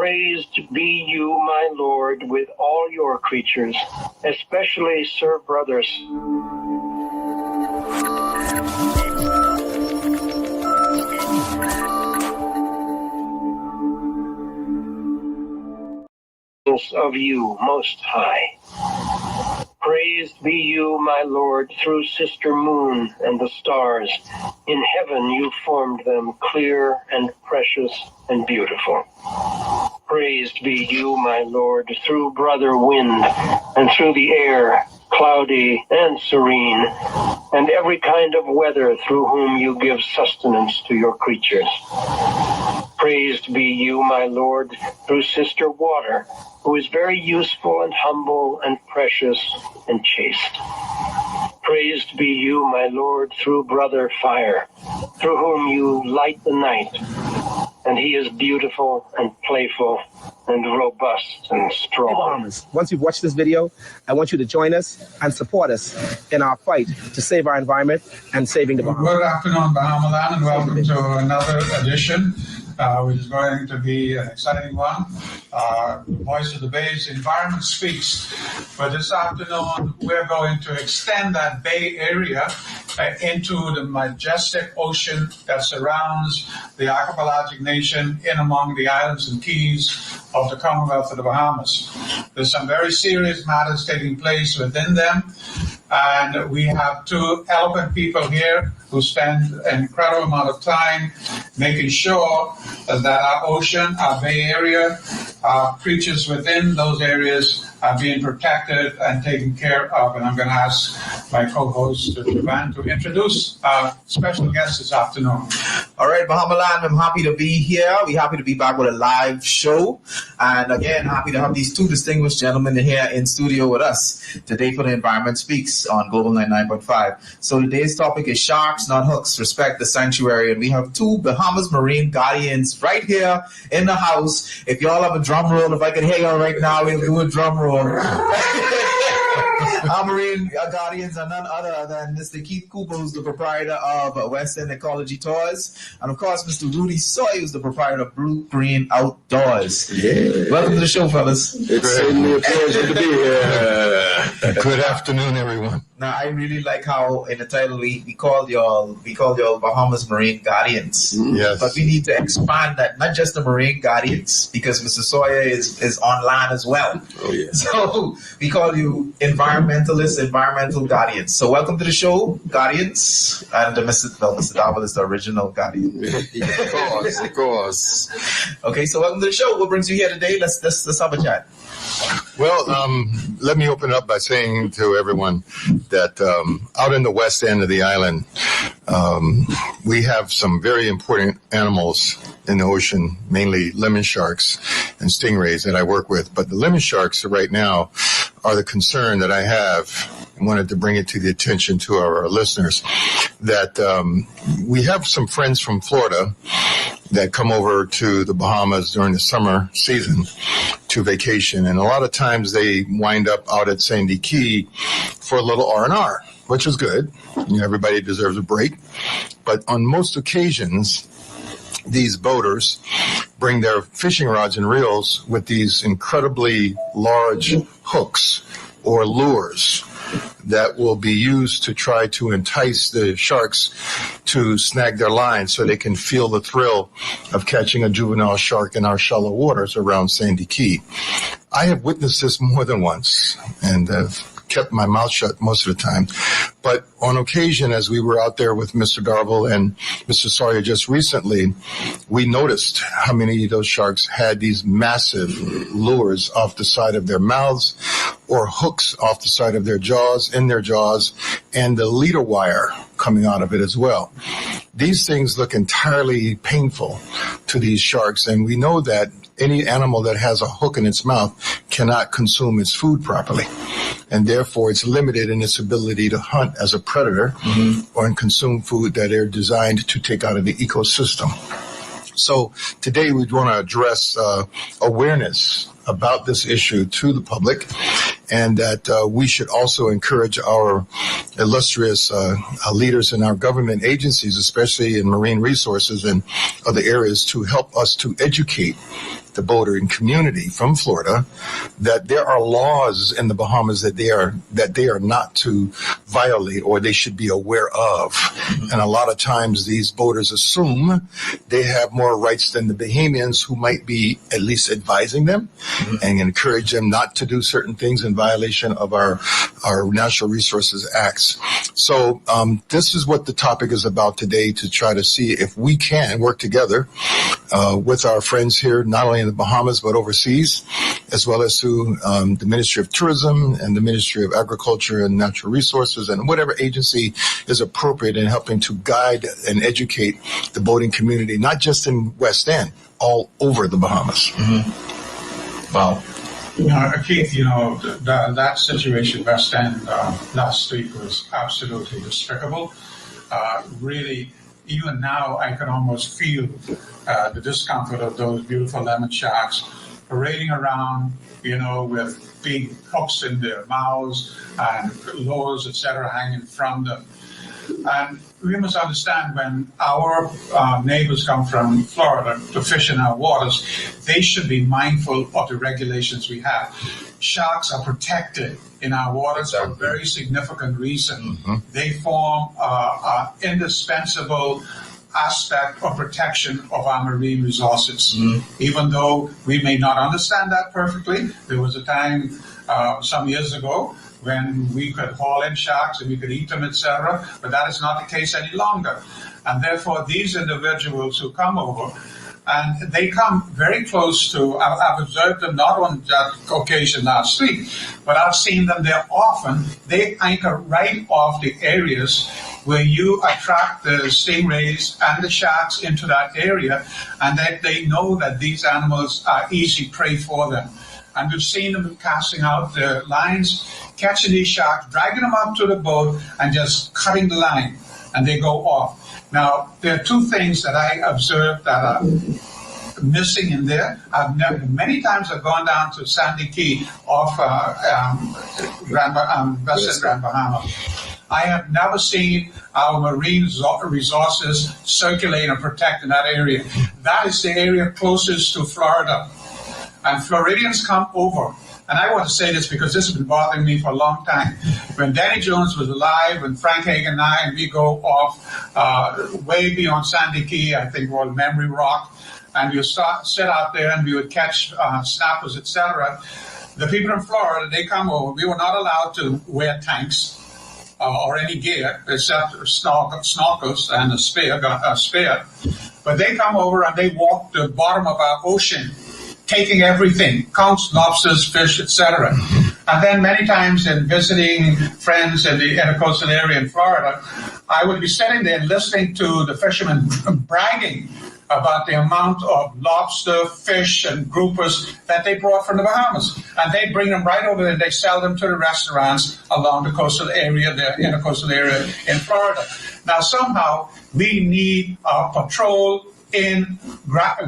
Praised be you, my Lord, with all your creatures, especially Sir Brothers. Of you, Most High. Praised be you, my Lord, through Sister Moon and the stars. In heaven you formed them clear and precious and beautiful. Praised be you, my Lord, through Brother Wind and through the air, cloudy and serene, and every kind of weather through whom you give sustenance to your creatures. Praised be you, my Lord, through Sister Water, who is very useful and humble and precious and chaste. Praised be you, my Lord, through Brother Fire, through whom you light the night, and he is beautiful and playful and robust and strong. Once you've watched this video, I want you to join us and support us in our fight to save our environment and saving the Bahamas. Good afternoon, Bahamaland, and welcome to another edition, which is going to be an exciting one. Voice of the Bay's Environment Speaks. But this afternoon, we're going to extend that Bay Area into the majestic ocean that surrounds the archipelagic nation in among the islands and keys of the Commonwealth of the Bahamas. There's some very serious matters taking place within them, and we have two eloquent people here who spend an incredible amount of time making sure that our ocean, our Bay Area, our creatures within those areas are being protected and taken care of. And I'm going to ask my co-host, Javon, to introduce our special guest this afternoon. All right, Bahamaland, I'm happy to be here. We're happy to be back with a live show. And again, happy to have these two distinguished gentlemen here in studio with us today for the Environment Speaks on Global 99.5. So today's topic is sharks, not hooks, respect the sanctuary. And we have two Bahamas Marine Guardians right here in the house. If y'all have a drum roll, if I could hear y'all right now, we'll do a drum roll. Our Marine Guardians are none other than Mr. Keith Cooper, who's the proprietor of West End Ecology Tours, and of course Mr. Rudy Soy, who's the proprietor of Blue Green Outdoors. Yeah. Welcome to the show, fellas. It's certainly a pleasure to be here. Good afternoon, everyone. Now, I really like how in the title we call y'all Bahamas Marine Guardians. Yes. But we need to expand that, not just the Marine Guardians, because Mr. Sawyer is on land as well. Oh, yeah. So we call you environmentalists, environmental guardians. So welcome to the show, Guardians. And Mr. Darville is the original Guardian. Of course. Okay, so welcome to the show. What brings you here today? Let's have a chat. Well, let me open up by saying to everyone that out in the west end of the island, we have some very important animals in the ocean, mainly lemon sharks and stingrays that I work with. But the lemon sharks right now are the concern that I have. I wanted to bring it to the attention to our listeners that we have some friends from Florida that come over to the Bahamas during the summer season to vacation. And a lot of times they wind up out at Sandy Key for a little R&R, which is good. You know, everybody deserves a break. But on most occasions, these boaters bring their fishing rods and reels with these incredibly large hooks or lures that will be used to try to entice the sharks to snag their lines so they can feel the thrill of catching a juvenile shark in our shallow waters around Sandy Key. I have witnessed this more than once and have kept my mouth shut most of the time. But on occasion, as we were out there with Mr. Darville and Mr. Sawyer just recently, we noticed how many of those sharks had these massive lures off the side of their mouths or hooks off the side of their jaws, in their jaws, and the leader wire coming out of it as well. These things look entirely painful to these sharks, and we know that any animal that has a hook in its mouth cannot consume its food properly, and therefore it's limited in its ability to hunt as a predator or consume food that are designed to take out of the ecosystem. So today we want to address awareness about this issue to the public, and that we should also encourage our illustrious leaders in our government agencies, especially in marine resources and other areas, to help us to educate the boating community from Florida that there are laws in the Bahamas that they are not to violate or they should be aware of. And a lot of times these boaters assume they have more rights than the Bahamians, who might be at least advising them and encourage them not to do certain things in violation of our Natural Resources Acts. So this is what the topic is about today, to try to see if we can work together with our friends here, not only in the Bahamas, but overseas, as well as through the Ministry of Tourism and the Ministry of Agriculture and Natural Resources, and whatever agency is appropriate in helping to guide and educate the boating community, not just in West End, all over the Bahamas. Wow. Keith, that situation West End last week was absolutely despicable. Really, even now, I can almost feel the discomfort of those beautiful lemon sharks parading around, with big hooks in their mouths and lures, etc., hanging from them. And we must understand, when our neighbors come from Florida to fish in our waters, they should be mindful of the regulations we have. Sharks are protected in our waters for a very significant reason. They form an indispensable aspect of protection of our marine resources. Even though we may not understand that perfectly, there was a time some years ago when we could haul in sharks and we could eat them, etc., but that is not the case any longer. And therefore, these individuals who come over, and they come very close to, I've observed them not on that occasion last week, but I've seen them there often. They anchor right off the areas where you attract the stingrays and the sharks into that area, and that they know that these animals are easy prey for them. And we've seen them casting out the lines, catching these sharks, dragging them up to the boat, and just cutting the line, and they go off. Now, there are two things that I observed that are missing in there. Many times I've gone down to Sandy Key off Western Grand Bahama. I have never seen our marine resources circulate and protect in that area. That is the area closest to Florida. And Floridians come over. And I want to say this because this has been bothering me for a long time. When Danny Jones was alive, and Frank Hagan and I, and we go off way beyond Sandy Key, I think called Memory Rock, and we sit out there and we would catch snappers, etc. The people in Florida, they come over. We were not allowed to wear tanks or any gear except snorkels and a spear. But they come over and they walk the bottom of our ocean, taking everything, counts, lobsters, fish, etc. And then many times in visiting friends in the intercoastal area in Florida, I would be sitting there listening to the fishermen bragging about the amount of lobster, fish, and groupers that they brought from the Bahamas. And they bring them right over there and they sell them to the restaurants along the coastal area, the intercoastal area in Florida. Now, somehow, we need a patrol in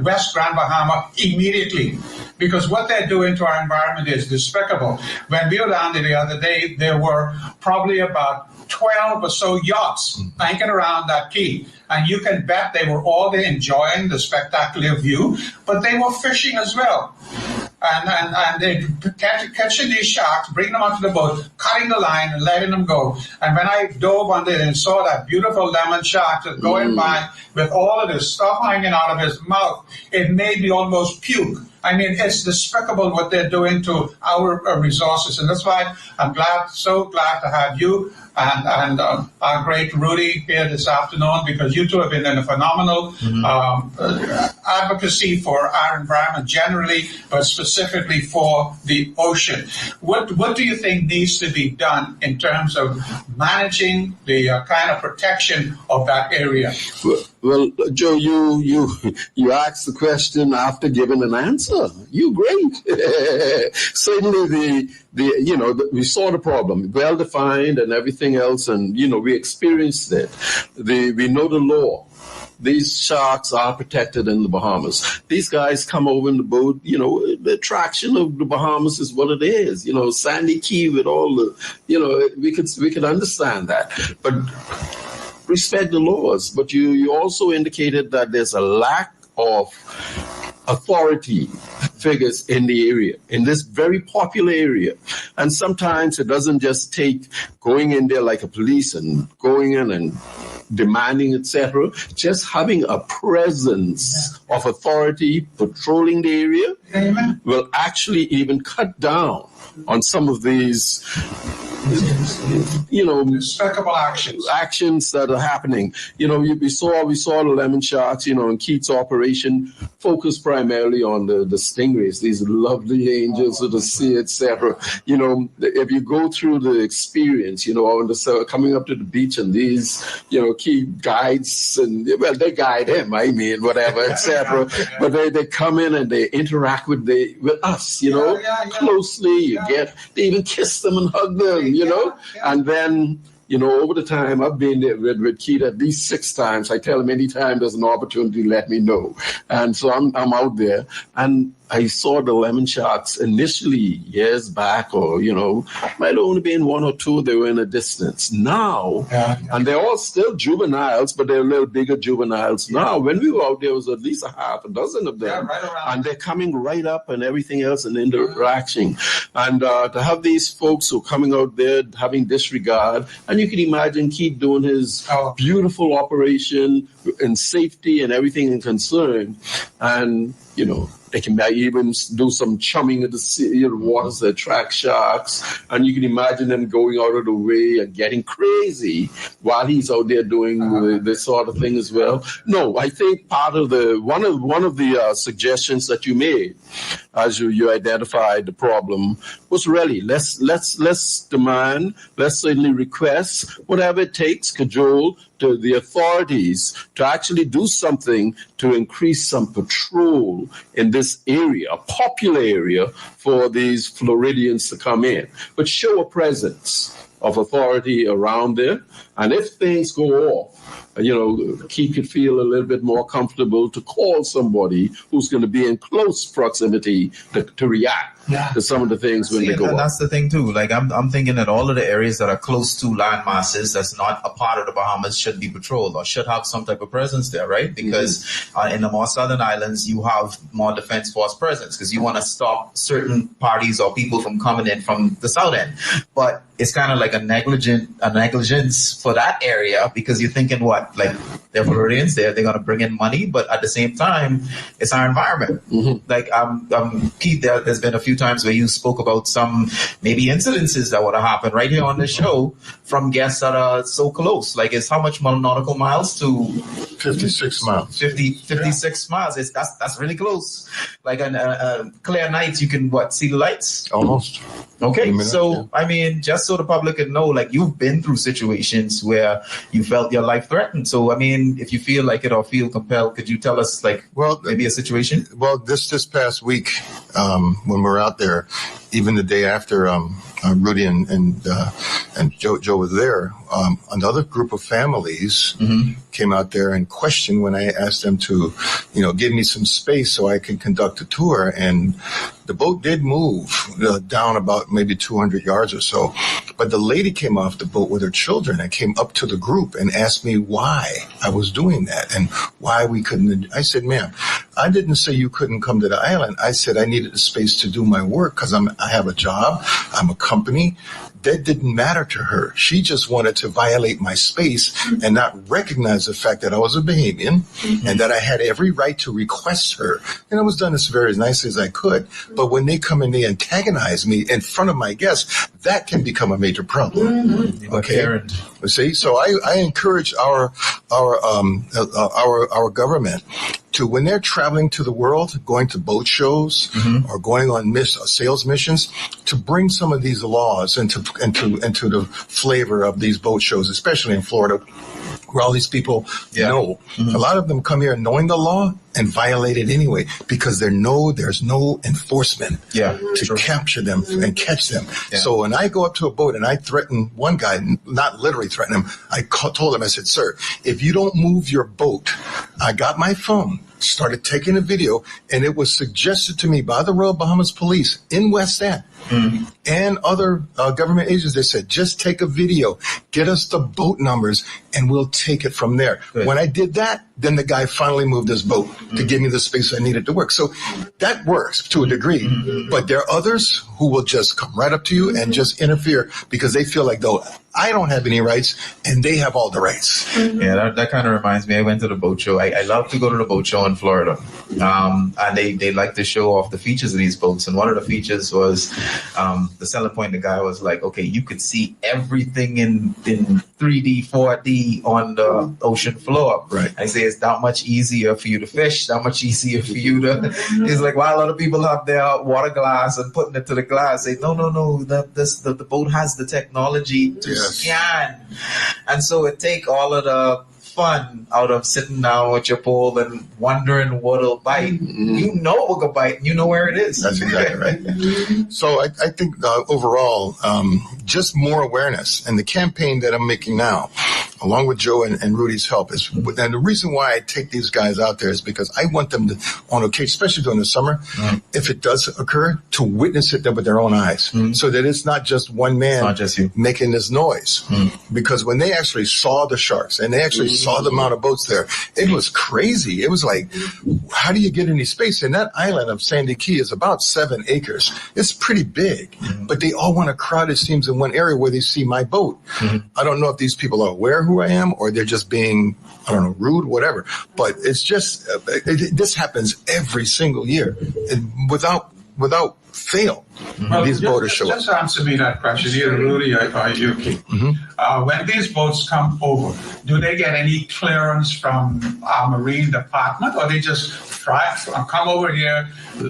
West Grand Bahama immediately, because what they're doing to our environment is despicable. When we were down there the other day, there were probably about 12 or so yachts anchored around that key. And you can bet they were all there enjoying the spectacular view, but they were fishing as well. And they catching these sharks, bringing them onto the boat, cutting the line and letting them go. And when I dove under it and saw that beautiful lemon shark just going by with all of this stuff hanging out of his mouth, it made me almost puke. I mean, it's despicable what they're doing to our resources. And that's why I'm so glad to have you and our great Rudy here this afternoon, because you two have been in a phenomenal advocacy for our environment generally, but specifically for the ocean. What do you think needs to be done in terms of managing the kind of protection of that area? Well, Joe, you asked the question after giving an answer. You great. Certainly, we saw the problem, well defined and everything else, and we experienced it. We know the law. These sharks are protected in the Bahamas. These guys come over in the boat. The attraction of the Bahamas is what it is. Sandy Key with all the. We could understand that, but respect the laws. But you also indicated that there's a lack of authority figures in the area, in this very popular area. And sometimes it doesn't just take going in there like a police and going in and demanding, etc. Just having a presence of authority patrolling the area will actually even cut down on some of these despicable actions that are happening. We saw the lemon sharks, in Keith's operation, focused primarily on the stingrays, these lovely angels of the sea, etc. If you go through the experience, coming up to the beach and these, Keith guides, and they guide him, whatever, etc. But they come in and they interact with us, closely. They even kiss them and hug them. And then, over the time, I've been there with Keith at least 6 times. I tell him anytime there's an opportunity, let me know. And so I'm out there, and I saw the lemon sharks initially years back, or, might have only been 1 or 2. They were in a distance. Now, and they're all still juveniles, but they're a little bigger juveniles. Now, when we were out there, was at least a half a dozen of them. Right around. And they're coming right up and everything else and interaction. And to have these folks who are coming out there having disregard, and you can imagine Keith doing his beautiful operation in safety and everything in concern. And, they can even do some chumming of the sea, waters that attract sharks. And you can imagine them going out of the way and getting crazy while he's out there doing this sort of thing as well. No, I think part of one of the suggestions that you made as you identified the problem was really let's demand, let's certainly request, whatever it takes, cajole to the authorities to actually do something to increase some patrol in this area, a popular area for these Floridians to come in, but show a presence of authority around there. And if things go off, Keith could feel a little bit more comfortable to call somebody who's going to be in close proximity to react to some of the things when they go off. That's the thing too. Like I'm thinking that all of the areas that are close to land masses that's not a part of the Bahamas should be patrolled or should have some type of presence there, right? Because in the more southern islands, you have more defense force presence because you want to stop certain parties or people from coming in from the south end. But it's kind of like a negligence for that area because you're thinking what? Like they're Floridians, they're going to bring in money, but at the same time, it's our environment. Like Keith, there's been a few times where you spoke about some maybe incidences that would have happened right here on the show from guests that are so close. Like it's how much nautical miles to 56 miles. 56 miles. That's really close. Like on clear nights, you can see the lights? Almost. Okay, so I mean, just so the public can know, like you've been through situations where you felt your life threatened. So I mean, if you feel like it or feel compelled, could you tell us maybe a situation? Well, this past week when we're out there, even the day after Rudy and Joe was there, another group of families came out there and questioned when I asked them to, give me some space so I could conduct a tour. And the boat did move down about maybe 200 yards or so. But the lady came off the boat with her children and came up to the group and asked me why I was doing that and why we couldn't. I said, ma'am, I didn't say you couldn't come to the island. I said I needed a space to do my work because I have a job. I'm a company. That didn't matter to her. She just wanted to violate my space and not recognize the fact that I was a Bahamian and that I had every right to request her. And I was done as very nicely as I could. But when they come and they antagonize me in front of my guests, that can become a major problem. Okay. See, so I encourage our government to, when they're traveling to the world, going to boat shows or going on sales missions, to bring some of these laws into the flavor of these boat shows, especially in Florida, where all these people know. A lot of them come here knowing the law and violate it anyway because there's no enforcement to capture them and catch them. So when I go up to a boat and I threaten one guy, not literally threaten him, I told him, I said, sir, if you don't move your boat, I got my phone. started taking a video, and it was suggested to me by the Royal Bahamas Police in West End and other government agencies. They said, just take a video, get us the boat numbers, and we'll take it from there. Good. When I did that, then the guy finally moved his boat to give me the space I needed to work. So that works to a degree. But there are others who will just come right up to you and just interfere because they feel like, though, I don't have any rights and they have all the rights. Yeah, that kind of reminds me. I went to the boat show. I love to go to the boat show in Florida. And they like to show off the features of these boats. And one of the features was the selling point. The guy was like, okay, you could see everything in 3D, 4D on the ocean floor. Right. I say it's that much easier for you to fish, that much easier for you to. It's like, while a lot of people have their water glass and putting it to the glass, say, no. The boat has the technology to scan. And so it take all of the fun out of sitting down with your pole and wondering what'll bite. You know what will bite, and you know where it is. That's exactly right. So I think overall, just more awareness, and the campaign that I'm making now, along with Joe and Rudy's help, is, and the reason why I take these guys out there is because I want them to, on occasion, especially during the summer, if it does occur, to witness it with their own eyes, so that it's not just one man not just you making this noise. Because when they actually saw the sharks and they actually saw the amount of boats there, it was crazy. It was like, how do you get any space? And that island of Sandy Key is about 7 acres. It's pretty big, but they all want to crowd, it seems, in one area where they see my boat. I don't know if these people are aware who I am or they're just being, I don't know, rude, whatever. But it's just, this happens every single year without fail. These boaters show up. Just answer me that question, either Rudy or you, Keith. When these boats come over, do they get any clearance from our Marine Department, or they just come over here,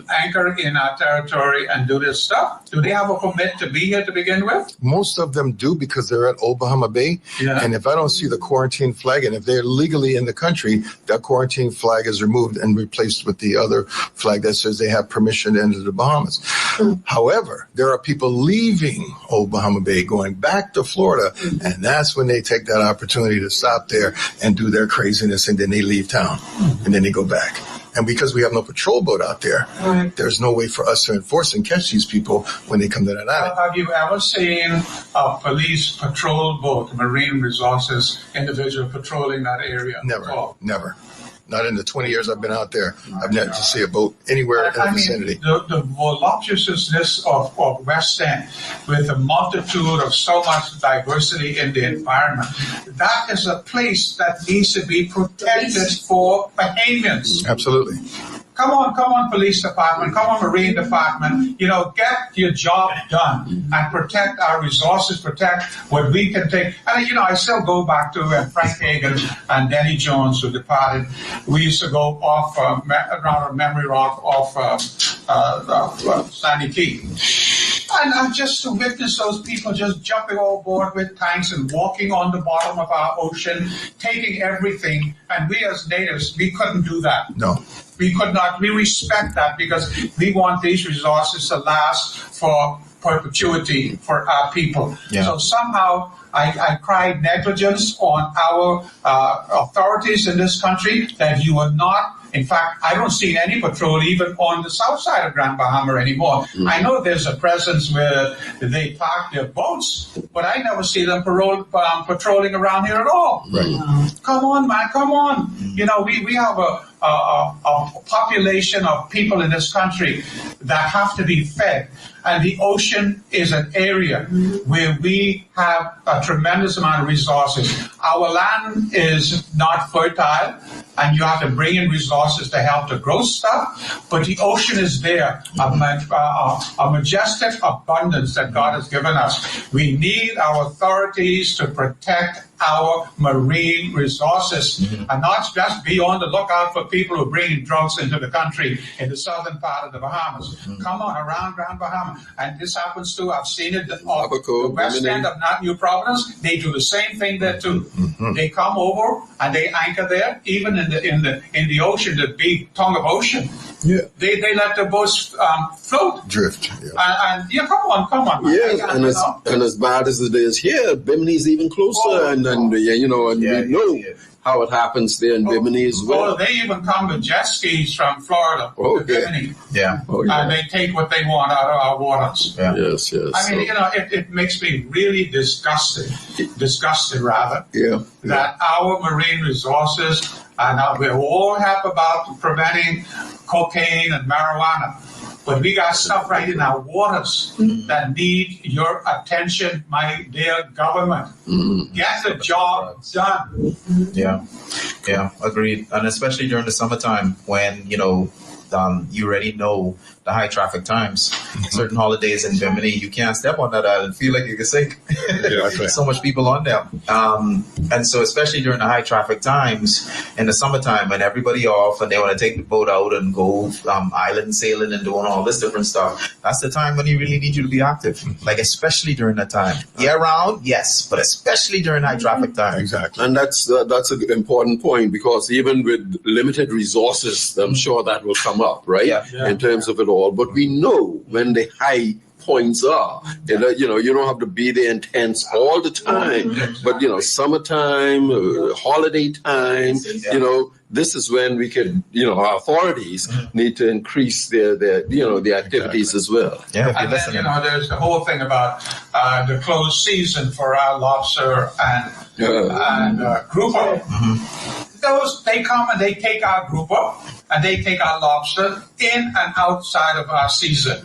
anchor in our territory, and do this stuff? Do they have a permit to be here to begin with? Most of them do, because they're at Old Bahama Bay. Yeah. And if I don't see the quarantine flag, and if they're legally in the country, that quarantine flag is removed and replaced with the other flag that says they have permission to enter the Bahamas. However, there are people leaving Old Bahama Bay, going back to Florida, and that's when they take that opportunity to stop there and do their craziness, and then they leave town, and then they go back. And because we have no patrol boat out there, there's no way for us to enforce and catch these people when they come to that island. Have you ever seen a police patrol boat, Marine Resources individual patrolling that area? Never. Not in the 20 years I've been out there. I've never to see a boat anywhere in the vicinity. The voluptuousness of West End, with a multitude of so much diversity in the environment, that is a place that needs to be protected for Bahamians. Absolutely. Come on, police department, come on, Marine department, get your job done and protect our resources, protect what we can take. And, I still go back to Frank Hagan and Denny Jones, who departed. We used to go off around a memory rock off Sandy Key. And just to witness those people just jumping overboard with tanks and walking on the bottom of our ocean, taking everything. And we as natives, we couldn't do that. No. We could not. We respect that because we want these resources to last for perpetuity for our people. Yeah. So somehow I cry negligence on our authorities in this country that you are not. In fact, I don't see any patrol even on the south side of Grand Bahama anymore. I know there's a presence where they park their boats, but I never see them patrolling around here at all. Right. Come on, man, come on. We have a population of people in this country that have to be fed. And the ocean is an area where we have a tremendous amount of resources. Our land is not fertile, and you have to bring in resources to help to grow stuff. But the ocean is there, a majestic abundance that God has given us. We need our authorities to protect our marine resources and not just be on the lookout for people who are bringing drugs into the country in the southern part of the Bahamas. Come on, around Grand Bahama. And this happens too. I've seen it on the west end of New Providence. They do the same thing there too. They come over and they anchor there, even in the ocean, the big tongue of ocean. Yeah. They let the boats float. Drift. Yeah. And come on. Yes, and as bad as it is here, Bimini's even closer, and we know how it happens there in Bimini as well. Oh, they even come with jet skis from Florida to Okay. Bimini. Yeah. Oh, yeah. And they take what they want out of our waters. Yeah. Yes, yes. I mean, it makes me really disgusted rather, yeah. that our marine resources, and we're all happy about preventing cocaine and marijuana, but we got stuff right in our waters that need your attention, my dear government. Get the job done. Yeah, agreed. And especially during the summertime when, you already know the high traffic times. Certain holidays in Bimini, you can't step on that island. Feel like you can sink. So much people on there. And so especially during the high traffic times in the summertime when everybody off and they want to take the boat out and go island sailing and doing all this different stuff, that's the time when you really need you to be active. Like especially during that time. Year round, yes, but especially during high traffic time. Exactly. And that's an important point, because even with limited resources, I'm sure that will come up, right? Yeah. In terms of it all. But we know when the high points are, you don't have to be there intense all the time. But, summertime, holiday time, this is when we could, our authorities need to increase their activities as well. Yeah, And then, there's the whole thing about the closed season for our lobster and grouper. Those, they come and they take our grouper and they take our lobster in and outside of our season.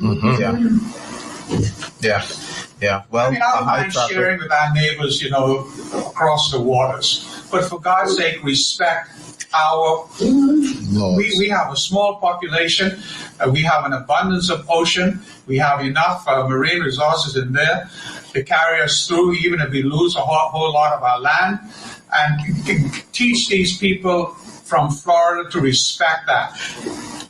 Yeah. Well, I mean, I don't mind sharing with our neighbors, across the waters. But for God's sake, respect our. We have a small population. We have an abundance of ocean. We have enough marine resources in there to carry us through, even if we lose a whole lot of our land. And teach these people from Florida to respect that.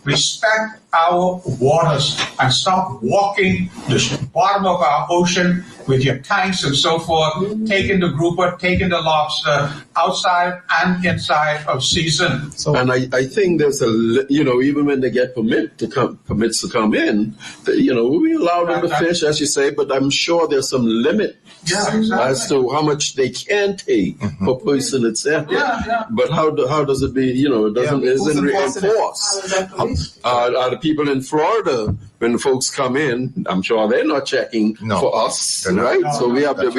Respect our waters and stop walking the bottom of our ocean with your tanks and so forth, taking the grouper, taking the lobster outside and inside of season. And I think there's even when they get permits to come in, we allow them to fish, as you say, but I'm sure there's some limit as to how much they can take per person, etc. But how does it be? It isn't reinforced. Are the people in Florida, when the folks come in, I'm sure they're not checking for us, right? So we have to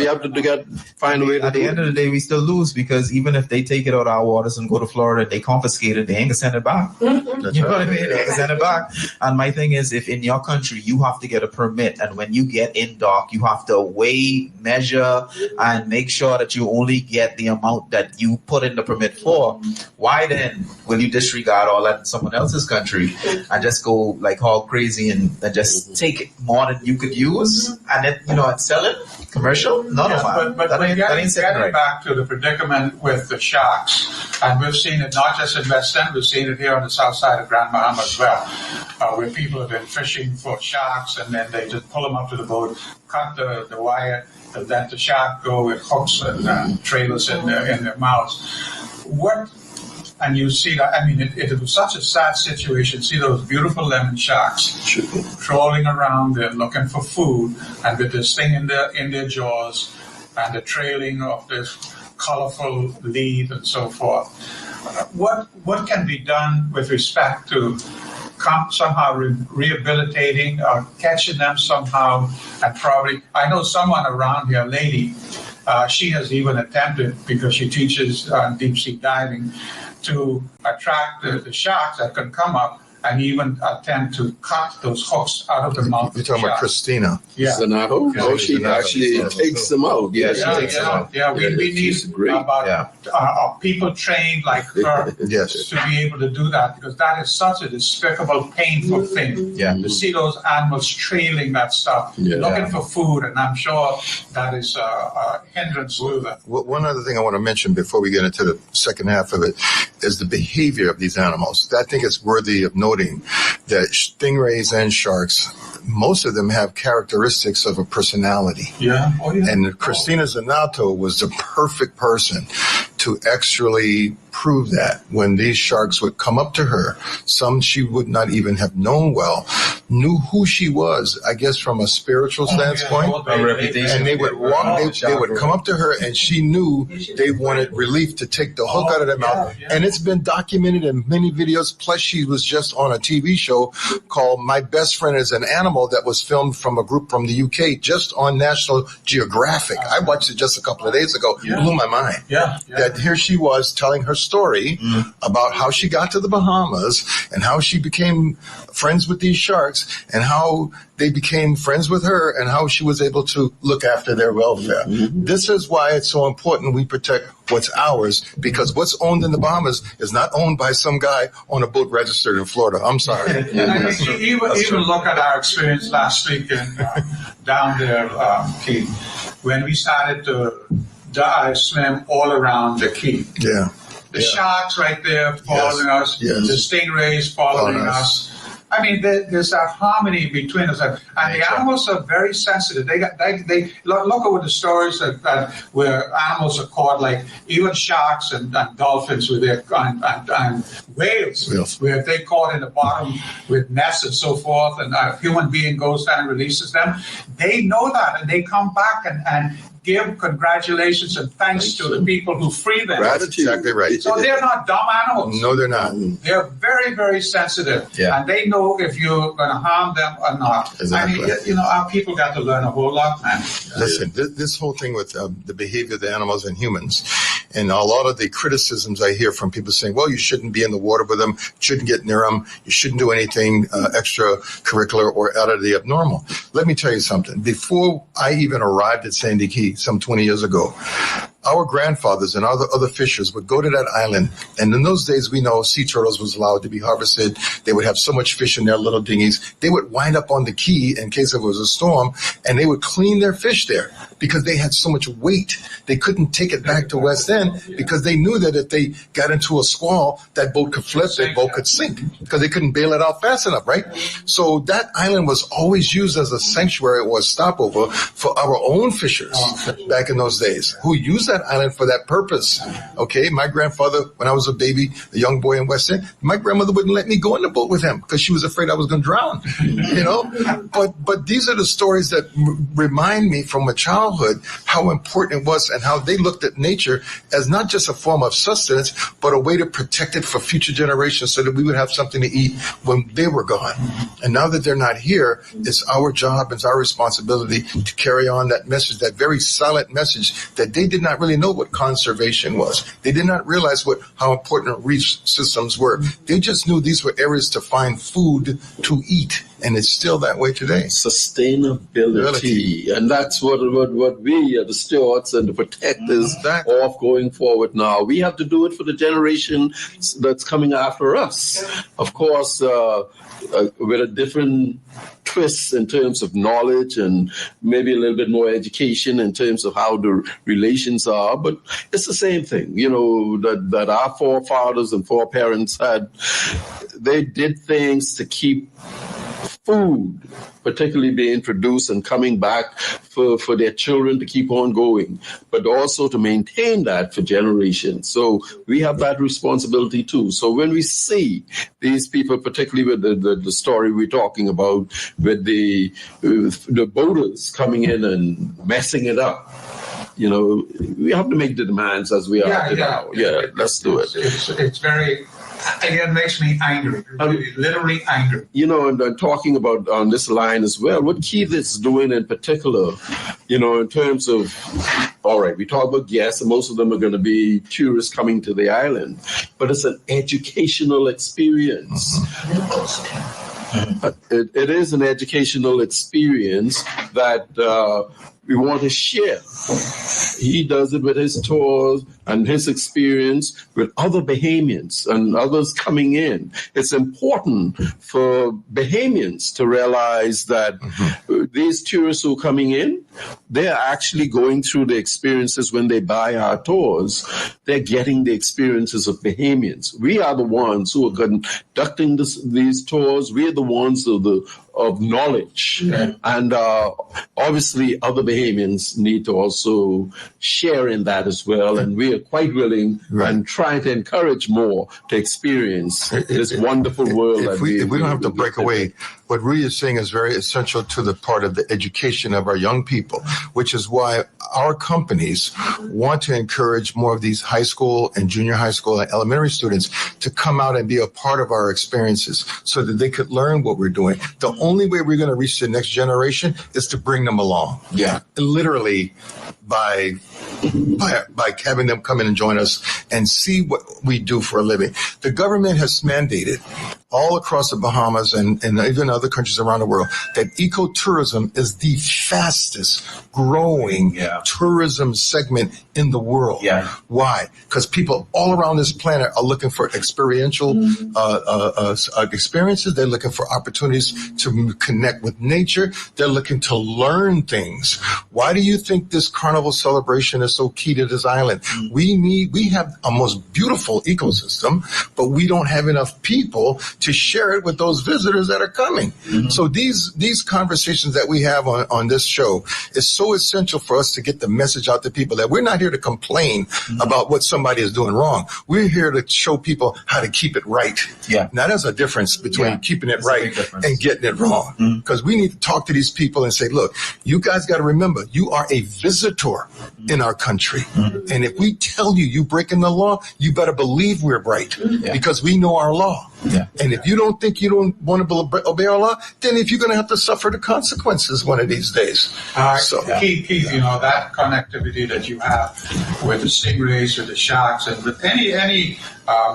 find a way to. At the end of the day, we still lose, because even if they take it out of our waters and go to Florida, they confiscate it, they ain't gonna send it back. You know what I mean? They ain't gonna send it back. And my thing is, if in your country you have to get a permit, and when you get in dock, you have to weigh, measure, and make sure that you only get the amount that you put in the permit for, why then will you disregard all that in someone else's country and just go like all crazy and just take more than you could use and then and sell it commercial? No, But that ain't getting right. back to the predicament with the sharks, and we've seen it not just in West End, we've seen it here on the south side of Grand Bahama as well, where people have been fishing for sharks and then they just pull them up to the boat, cut the wire, and let the shark go with hooks and trailers in their mouths. And you see that, I mean, it was such a sad situation. See those beautiful lemon sharks crawling around there looking for food, and with this thing in their jaws, and the trailing of this colorful lead and so forth. What can be done with respect to somehow rehabilitating or catching them somehow? And probably, I know someone around here, a lady, she has even attempted, because she teaches deep sea diving, to attract the sharks that can come up, and even attempt to cut those hooks out of the mouth. You're talking about Christina. Yeah. Zanato? Yeah. Oh, she actually takes them out. Yeah, she takes them out. Yeah, we need about people trained like her to be able to do that, because that is such a despicable, painful thing. To see those animals trailing that stuff, looking for food, and I'm sure that is a hindrance to that. One other thing I want to mention before we get into the second half of it is the behavior of these animals. I think it's worthy of noting that stingrays and sharks, most of them have characteristics of a personality. And Christina Zanato was the perfect person to actually prove that when these sharks would come up to her, some she would not even have known well, knew who she was, I guess from a spiritual standpoint. And they would walk, they would come up to her, and she knew they wanted relief to take the hook out of their mouth. And it's been documented in many videos. Plus, she was just on a TV show called My Best Friend is an Animal that was filmed from a group from the UK just on National Geographic. I watched it just a couple of days ago. It blew my mind. That here she was telling her story about how she got to the Bahamas and how she became friends with these sharks and how they became friends with her and how she was able to look after their welfare. This is why it's so important we protect what's ours, because what's owned in the Bahamas is not owned by some guy on a boat registered in Florida. I'm sorry. Even look at our experience last week down there, Keith, when we started to dive swim all around the key. The sharks right there following us, the stingrays following us. I mean, there's that harmony between us, and the animals are very sensitive. They look at the stories that where animals are caught, like even sharks and dolphins with their and whales, where they caught in the bottom with nets and so forth, and a human being goes down and releases them. They know that, and they come back and give congratulations and thanks to the people who free them. That's exactly right. So they're not dumb animals. No, they're not. They're very, very sensitive. And they know if you're going to harm them or not. Exactly. I mean, our people got to learn a whole lot, man. Listen, this whole thing with the behavior of the animals and humans, and a lot of the criticisms I hear from people saying, well, you shouldn't be in the water with them, shouldn't get near them, you shouldn't do anything extracurricular or out of the abnormal. Let me tell you something. Before I even arrived at Sandy Key, some 20 years ago, our grandfathers and other fishers would go to that island, and in those days we know sea turtles was allowed to be harvested. They would have so much fish in their little dinghies. They would wind up on the key in case it was a storm, and they would clean their fish there because they had so much weight. They couldn't take it back to West End because they knew that if they got into a squall, that boat could flip, that boat could sink because they couldn't bail it out fast enough, right? So that island was always used as a sanctuary or a stopover for our own fishers back in those days who used that island for that purpose. Okay, my grandfather, when I was a baby, a young boy in West End, my grandmother wouldn't let me go in the boat with him because she was afraid I was going to drown. But these are the stories that remind me from a childhood how important it was and how they looked at nature as not just a form of sustenance, but a way to protect it for future generations so that we would have something to eat when they were gone. And now that they're not here, it's our job, it's our responsibility to carry on that message, that very silent message that they did not really know what conservation was. They did not realize how important reef systems were. They just knew these were areas to find food to eat. And it's still that way today. Sustainability. And that's what we are the stewards and the protectors of going forward now. We have to do it for the generation that's coming after us. Of course, with a different twist in terms of knowledge and maybe a little bit more education in terms of how the relations are. But it's the same thing, that our forefathers and foreparents had. They did things to keep food particularly being produced and coming back for their children to keep on going, but also to maintain that for generations. So we have that responsibility too. So when we see these people, particularly with the story we're talking about, with the boaters coming in and messing it up, we have to make the demands as we are now. Let's do it. It's very... Again, makes me angry, literally angry. And talking about on this line as well, what Keith is doing in particular, in terms of, all right, we talk about guests, and most of them are going to be tourists coming to the island, but it's an educational experience. It is an educational experience that we want to share. He does it with his tours and his experience with other Bahamians and others coming in. It's important for Bahamians to realize that these tourists who are coming in, they're actually going through the experiences when they buy our tours. They're getting the experiences of Bahamians. We are the ones who are conducting these tours. We are the ones of knowledge. And obviously other Bahamians need to also share in that as well. And we are quite willing and trying to encourage more to experience this wonderful world. If we don't have to break away, what Rui is saying is very essential to the part of the education of our young people, which is why our companies want to encourage more of these high school and junior high school and elementary students to come out and be a part of our experiences so that they could learn what we're doing. The only way we're going to reach the next generation is to bring them along. Yeah. Literally by having them come in and join us and see what we do for a living. The government has mandated all across the Bahamas and even other countries around the world that ecotourism is the fastest growing tourism segment in the world. Yeah. Why? Because people all around this planet are looking for experiential experiences. They're looking for opportunities to connect with nature. They're looking to learn things. Why do you think this carnival celebration is so key to this island? We have a most beautiful ecosystem, but we don't have enough people to share it with those visitors that are coming. So these conversations that we have on this show is so essential for us to get the message out to people that we're not here to complain about what somebody is doing wrong. We're here to show people how to keep it right. Yeah. Now there's a difference between keeping it right and getting it wrong. Because we need to talk to these people and say, look, you guys got to remember, you are a visitor in our country. And if we tell you breaking the law, you better believe we're right because we know our law. Yeah. And if you don't think you don't want to obey our law, then if you're going to have to suffer the consequences one of these days. Keith, that connectivity that you have with the stingrays or the sharks and with any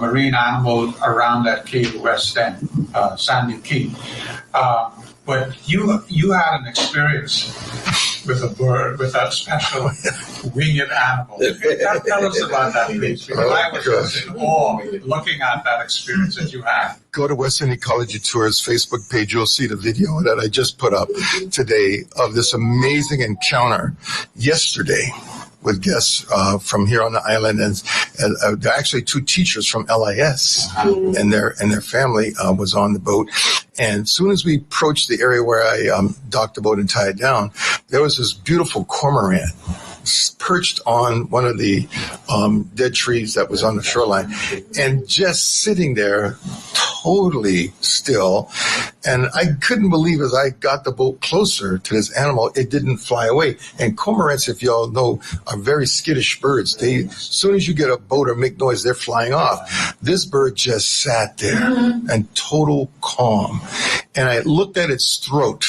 marine animal around that Cape West End, Sandy Key. But you had an experience with a bird, with that special winged animal. Tell us about that, please. Because I was just in awe looking at that experience that you had. Go to Western Ecology Tours Facebook page. You'll see the video that I just put up today of this amazing encounter yesterday with guests from here on the island, and there are actually two teachers from LIS, and their family was on the boat. And as soon as we approached the area where I docked the boat and tied it down, there was this beautiful cormorant perched on one of the dead trees that was on the shoreline, and just sitting there totally still. And I couldn't believe as I got the boat closer to this animal, it didn't fly away. And cormorants, if y'all know, are very skittish birds. They, as soon as you get a boat or make noise, they're flying off. This bird just sat there in total calm. And I looked at its throat,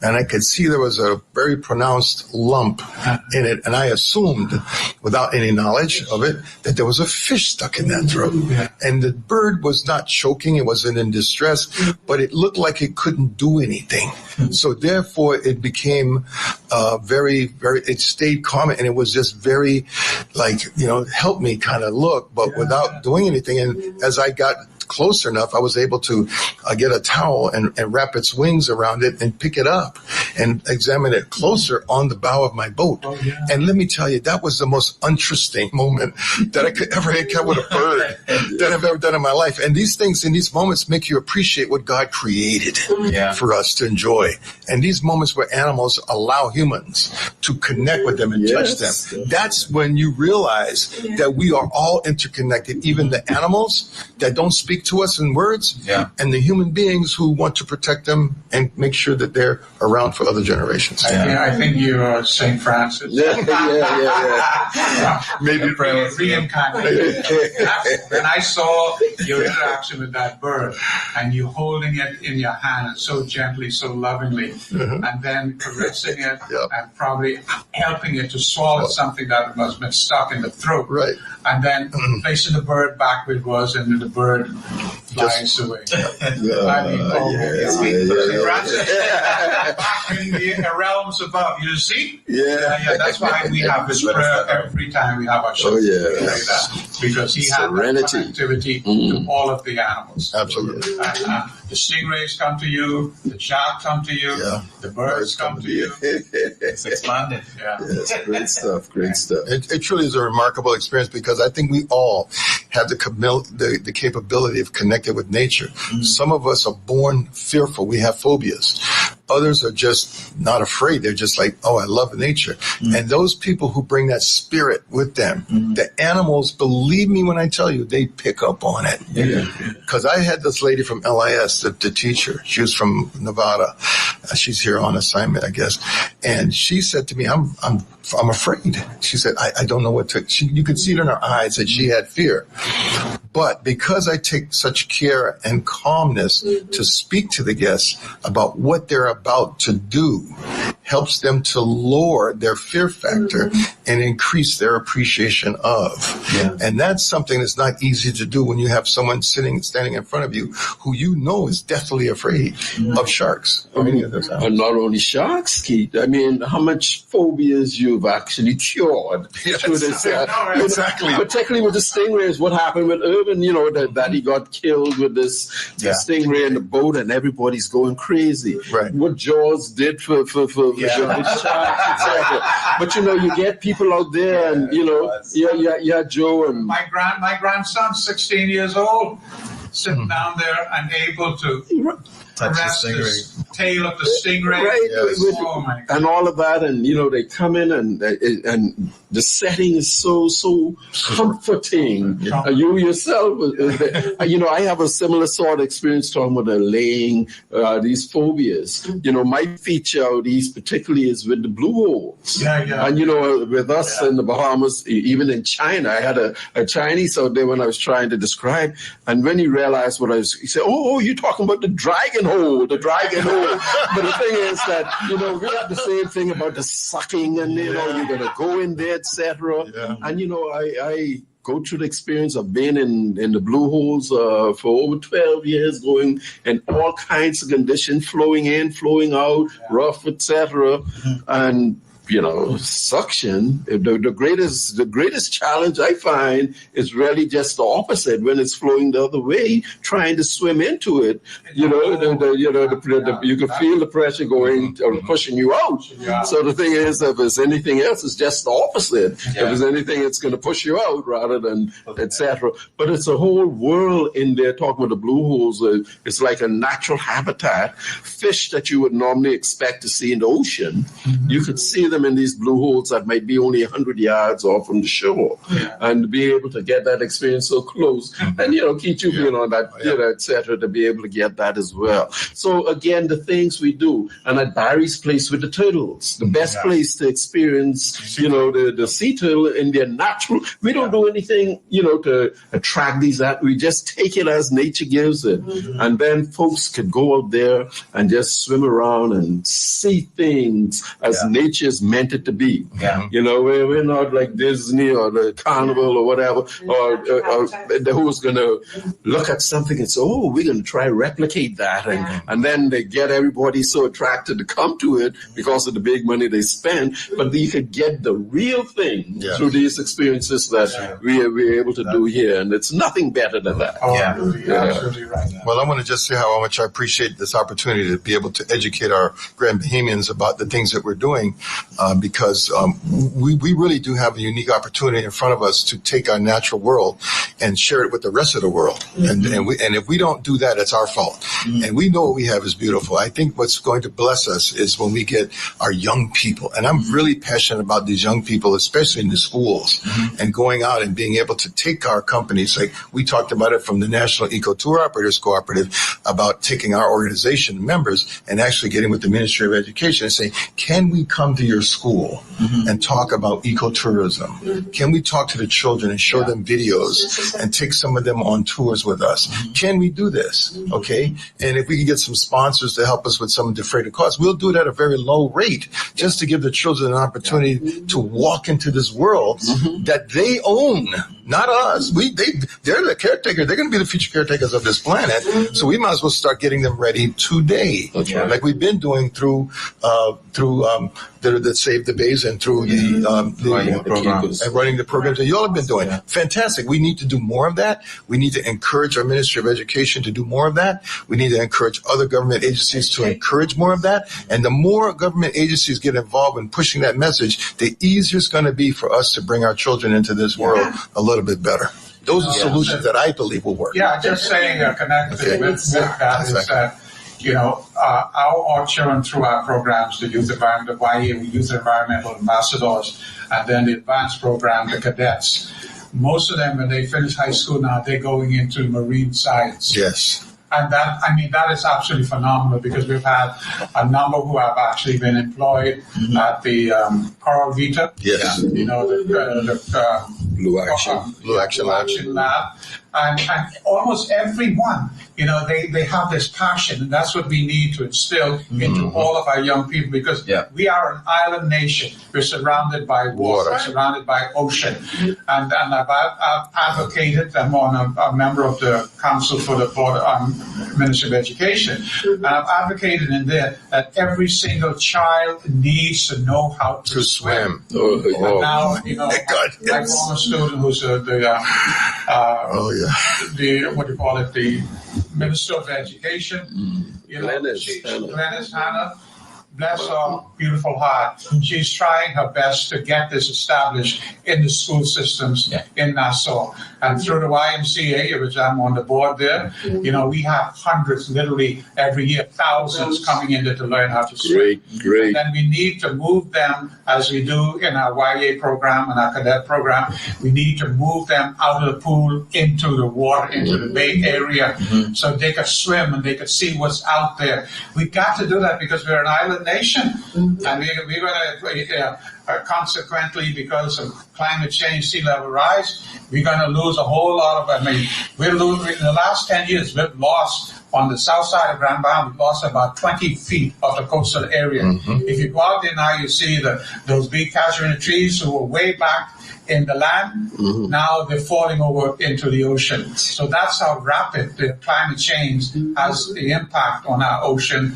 and I could see there was a very pronounced lump in it. And I assumed, without any knowledge of it, that there was a fish stuck in that throat. And the bird was not choking. It wasn't in distress, but it looked like it couldn't do anything. So therefore, it became very, very, it stayed calm. And it was just very, help me kind of look, but without doing anything. And as I got close enough, I was able to get a towel and wrap its wings around it and pick it up and examine it closer on the bow of my boat. And let me tell you, that was the most interesting moment that I could ever encounter with a bird that I've ever done in my life. And these things in these moments make you appreciate what God created for us to enjoy. And these moments where animals allow humans to connect with them and touch them, that's when you realize that we are all interconnected, even the animals that don't speak to us in words, and the human beings who want to protect them and make sure that they're around for other generations. I think you're St. Francis. Maybe reincarnated. When I saw your interaction with that bird and you holding it in your hand so gently, so lovingly, and then caressing it and probably helping it to swallow something that must have been stuck in the throat. Right. And then placing the bird back where it was, and the bird flies away. Back in the realms above, you see? That's why we have this prayer every time we have our show. Because he had connectivity to all of the animals. Absolutely. The stingrays come to you, the shark come to you, the birds come to you. It's expanded. Yes, great stuff. It truly is a remarkable experience because I think we all have the capability of connecting with nature. Some of us are born fearful. We have phobias. Others are just not afraid. They're just like, oh, I love nature. And those people who bring that spirit with them, the animals, believe me when I tell you, they pick up on it. Because I had this lady from LIS, the teacher. She was from Nevada. She's here on assignment, I guess. And she said to me, I'm afraid. She said, I don't know what to. You could see it in her eyes that she had fear. But because I take such care and calmness to speak to the guests about what they're about to do, helps them to lower their fear factor and increase their appreciation of. And that's something that's not easy to do when you have someone standing in front of you who you know is deathly afraid of sharks or any of those animals. And not only sharks, Keith. I mean, how much phobias you've actually cured through this. Exactly. Particularly with the stingrays, what happened with Urban, that he got killed with this stingray in the boat and everybody's going crazy. Right. What Jaws did for the sharks, etc. But you get people out there and Joe and my grandson's 16 years old, sitting down there and able to caress the tail of the stingray. Right. Oh my God. And all of that, and they come in and the setting is so comforting. You yourself, I have a similar sort of experience talking about laying these phobias. My feature of these particularly is with the blue holes. And with us in the Bahamas, even in China, I had a Chinese out there when I was trying to describe, and when he realized what he said, "Oh, you're talking about the dragon hole." But the thing is that we got the same thing about the sucking, and you're gonna go in there, etc. And I go through the experience of being in the blue holes for over 12 years, going in all kinds of conditions, flowing in, flowing out, rough, etc. And suction, the greatest challenge I find is really just the opposite. When it's flowing the other way, trying to swim into it, you can feel the pressure going or pushing you out. So the thing is, if it's anything else, it's just the opposite. If it's anything, it's going to push you out rather than etc. But it's a whole world in there. Talking about the blue holes, it's like a natural habitat. Fish that you would normally expect to see in the ocean, you could see them in these blue holes that might be only 100 yards off from the shore, and to be able to get that experience so close, and keep you being on that, etc., to be able to get that as well. So again, the things we do, and at Barry's place with the turtles, the best place to experience, the sea turtle in their natural. We don't do anything, to attract these. We just take it as nature gives it, and then folks could go out there and just swim around and see things as nature's meant it to be. We're not like Disney or the Carnival or whatever, or who's going to look at something and say, oh, we're going to try to replicate that. And then they get everybody so attracted to come to it because of the big money they spend. But you could get the real thing through these experiences that we're able to do here. And it's nothing better than that. Absolutely right. Well, I want to just say how much I appreciate this opportunity to be able to educate our Grand Bahamians about the things that we're doing, because we really do have a unique opportunity in front of us to take our natural world and share it with the rest of the world. And if we don't do that, it's our fault. And we know what we have is beautiful. I think what's going to bless us is when we get our young people. And I'm really passionate about these young people, especially in the schools, and going out and being able to take our companies. Like we talked about it from the National Eco Tour Operators Cooperative, about taking our organization members and actually getting with the Ministry of Education and saying, can we come to your school and talk about ecotourism? Can we talk to the children and show them videos and take some of them on tours with us? Can we do this? Okay. And if we can get some sponsors to help us with some of the freighted costs, we'll do it at a very low rate just to give the children an opportunity to walk into this world that they own. not us. They're the caretaker. They're going to be the future caretakers of this planet. So we might as well start getting them ready today, like we've been doing through the Save the Bays and through the programs. And running the programs that you all have been doing. Fantastic. We need to do more of that. We need to encourage our Ministry of Education to do more of that. We need to encourage other government agencies to encourage more of that. And the more government agencies get involved in pushing that message, the easier it's going to be for us to bring our children into this world a little bit better. Those are solutions that I believe will work. Yeah, just saying connected with that is that, our children through our programs, the Youth Environment, the YA, Youth Environmental Ambassadors, and then the advanced program, the cadets, most of them, when they finish high school now, they're going into marine science. Yes. And that is absolutely phenomenal, because we've had a number who have actually been employed at the Coral Vita. Yes. The Blue Action Lab. And almost everyone, they have this passion, and that's what we need to instill into all of our young people, because we are an island nation. We're surrounded by water, surrounded by ocean. And I've advocated, I'm a member of the Council for the Board Ministry of Education, and I've advocated in there that every single child needs to know how to swim. And now, my former student who's the Minister of Education, Glennis Hannah, bless her beautiful heart. She's trying her best to get this established in the school systems in Nassau. And through the YMCA, which I'm on the board there, we have hundreds, literally every year, thousands coming in there to learn how to swim. Great. And then we need to move them, as we do in our YA program and our cadet program, we need to move them out of the pool into the water, into the Bay Area, so they could swim and they could see what's out there. We got to do that because we're an island nation, and we're going to consequently, because of climate change, sea level rise, we're going to lose a whole lot of. We're losing in the last 10 years. We've lost on the south side of Grand Bahama. We've lost about 20 feet of the coastal area. If you go out there now, you see those big casuarina trees who were way back in the land. Now they're falling over into the ocean. So that's how rapid the climate change has the impact on our ocean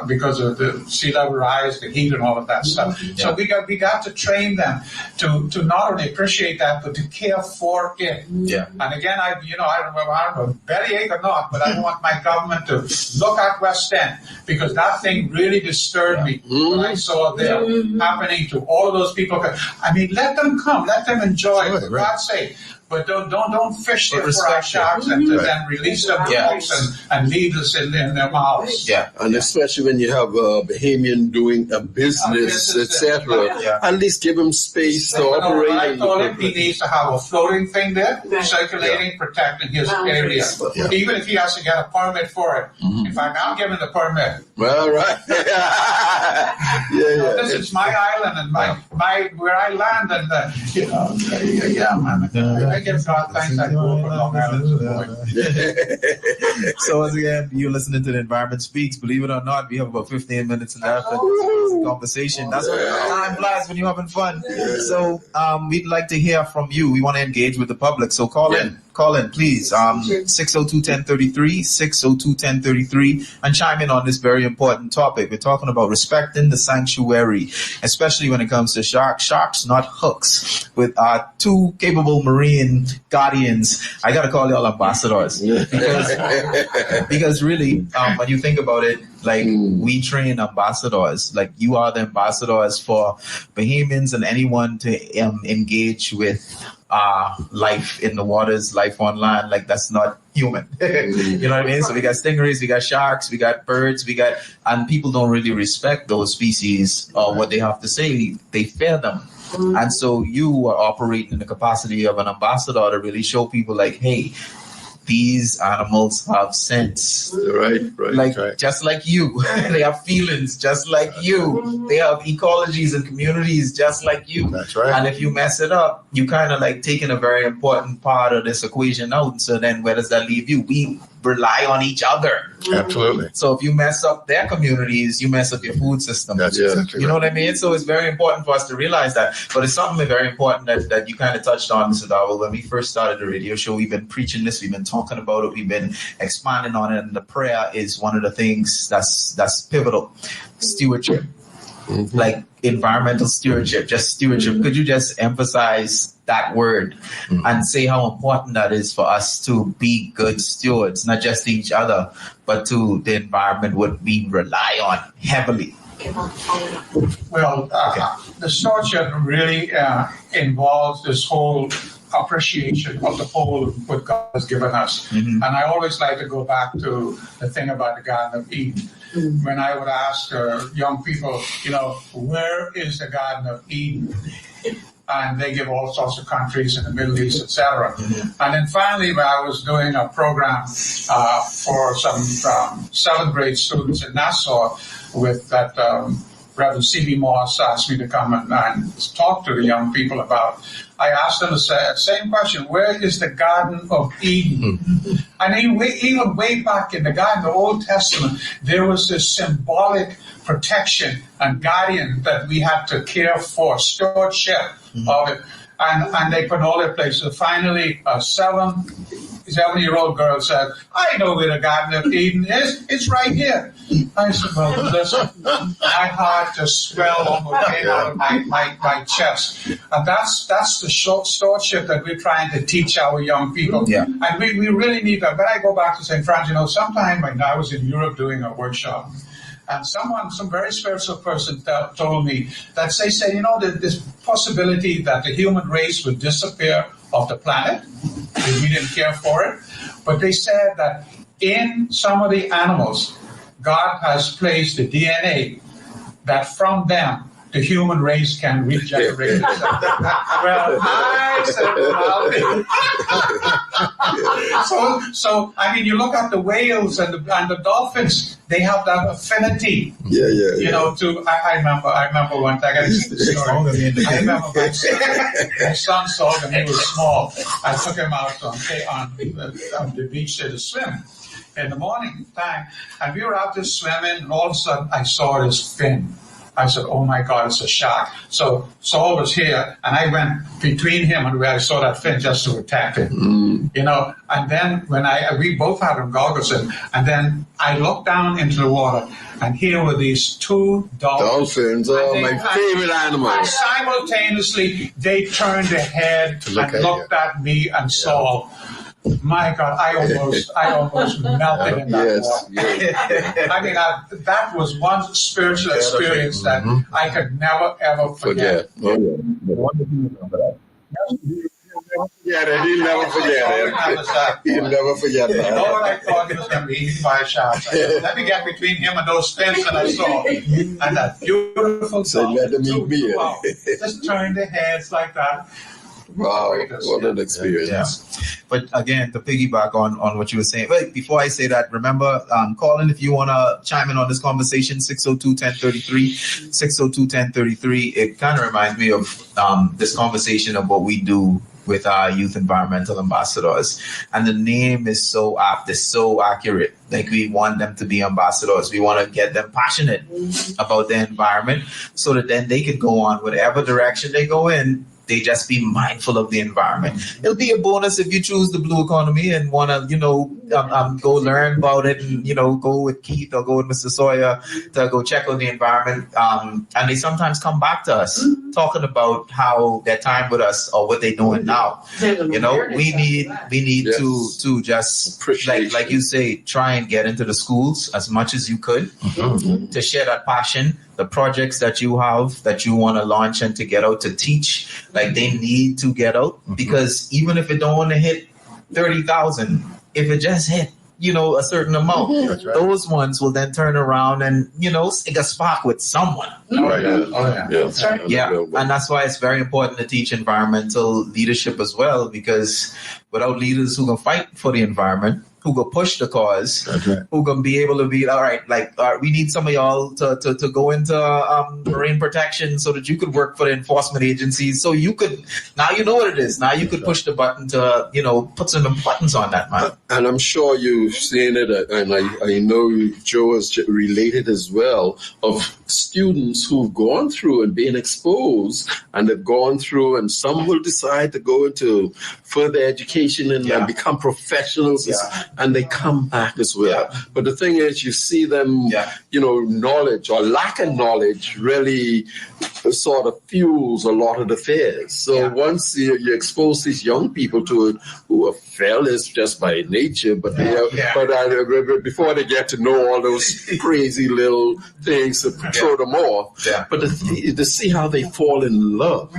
because of the sea level rise, the heat, and all of that stuff. So we got to train them to not only appreciate that, but to care for it. And again, I don't know, bellyache or not, but I want my government to look at West End, because that thing really disturbed me when I saw there happening to all of those people. Let them come. Let them enjoy it, for God's sake. But don't fish there for our sharks and to then release them and leave us in their mouths. And especially when you have a Bahamian doing a business, etc. At least give him space to operate. I told him he needs to have a floating thing there, circulating, protecting his area. Even if he has to get a permit for it. In fact, I'll give him the permit. Well, right. This is my island and my where I land, and man. I give God thanks. I grew up on Long Island. So once again, you're listening to the Environment Speaks. Believe it or not, we have about 15 minutes left of this conversation. That's what time flies when you're having fun. So we'd like to hear from you. We want to engage with the public. So call in. Call in, please. 602-1033, 602-1033, and chime in on this very important topic. We're talking about respecting the sanctuary, especially when it comes to sharks. Sharks, not hooks. With our two capable marine guardians, I got to call y'all ambassadors. Because really, when you think about it, like we train ambassadors, like you are the ambassadors for Bahamians and anyone to engage with life in the waters, life on land. Like that's not human. You know what I mean? So we got stingrays, we got sharks, we got birds, and people don't really respect those species or what they have to say. They fear them. And so you are operating in the capacity of an ambassador to really show people like, hey, these animals have sense. Right. Just like you. They have feelings just like you. They have ecologies and communities just like you. That's right. And if you mess it up, you kind of like taking a very important part of this equation out. So then where does that leave you? rely on each other. Absolutely. So if you mess up their communities, you mess up your food system. That's exactly You know right. what I mean? So it's very important for us to realize that. But it's something very important that you kind of touched on, Mr. Darville. When we first started the radio show, we've been preaching this, we've been talking about it, we've been expanding on it, and the prayer is one of the things that's pivotal. Stewardship. Like environmental stewardship, just stewardship. Could you just emphasize that word and say how important that is for us to be good stewards, not just to each other, but to the environment what we rely on heavily? Well, the stewardship really involves this whole appreciation of the whole what God has given us. And I always like to go back to the thing about the Garden of Eden. When I would ask young people, where is the Garden of Eden? And they give all sorts of countries in the Middle East, etc. And then finally, when I was doing a program for some 7th grade students in Nassau with that Reverend C.B. Moss asked me to come and talk to the young people about. I asked them the same question: where is the Garden of Eden? And even way back in the Garden, the Old Testament, there was this symbolic protection and guardian that we had to care for, stewardship of it. And they put all their places. Finally, a 7-year-old girl said, I know where the Garden of Eden is. It's right here. I said, well, listen, my heart just swelled almost came out of my chest. And that's the stewardship that we're trying to teach our young people. And we really need that. But I go back to St. Francis, sometime when I was in Europe doing a workshop, and some very spiritual person told me that they said, this possibility that the human race would disappear off the planet if we didn't care for it. But they said that in some of the animals, God has placed the DNA that from them, the human race can regenerate itself. Well, I said, so I mean, you look at the whales and the dolphins; they have that affinity. I remember one time. I got the story. I remember my son saw when he was small. I took him out on the beach to swim in the morning time, and we were out there swimming, and all of a sudden I saw this fin. I said, oh my God, it's a shark. So Saul was here, and I went between him and where I saw that fin just to attack him. And then when we both had our goggles in, and then I looked down into the water, and here were these 2 dolphins. Oh, my favorite animal. And simultaneously, they turned their head and looked at me and Saul. My God, I almost melted in that water. I mean, that was one spiritual experience that I could never, ever forget. He'll never forget it. He'll never forget that. What I thought he was going to be eaten by a shark. Let me get between him and those fins that I saw. And that beautiful So let them eat me. Just turned their heads like that. Wow, what an experience. But again, to piggyback on what you were saying, wait, before I say that, remember, call in if you want to chime in on this conversation, 602-1033, 602-1033. It kind of reminds me of this conversation of what we do with our youth environmental ambassadors. And the name is so apt, it's so accurate. Like, we want them to be ambassadors. We want to get them passionate about the environment so that then they can go on whatever direction they go in. They just be mindful of the environment. It'll be a bonus if you choose the blue economy and want to, go learn about it and, go with Keith or go with Mr. Sawyer to go check on the environment. And they sometimes come back to us talking about how their time with us or what they're doing now. We need to just, like you say, try and get into the schools as much as you could to share that passion. The projects that you have that you want to launch and to get out to teach, like, they need to get out, because even if it don't want to hit 30,000, if it just hit, a certain amount, those ones will then turn around and, stick a spark with someone. And that's why it's very important to teach environmental leadership as well, because without leaders who can fight for the environment, who go push the cause, right. who gonna be able to be all right. Like we need some of y'all to go into marine protection so that you could work for the enforcement agencies. So you could now you know what it is. Now you could push the button to put some buttons on that, man. And I'm sure you've seen it, and I know Joe has related as well, of students who've gone through and been exposed, and they've gone through, and some will decide to go into further education and become professionals, and they come back as well. Yeah. But the thing is, you see them, knowledge or lack of knowledge really sort of fuels a lot of the fears. So once you expose these young people to it, who are fearless just by nature, but before they get to know all those crazy little things to throw them off, but to see how they fall in love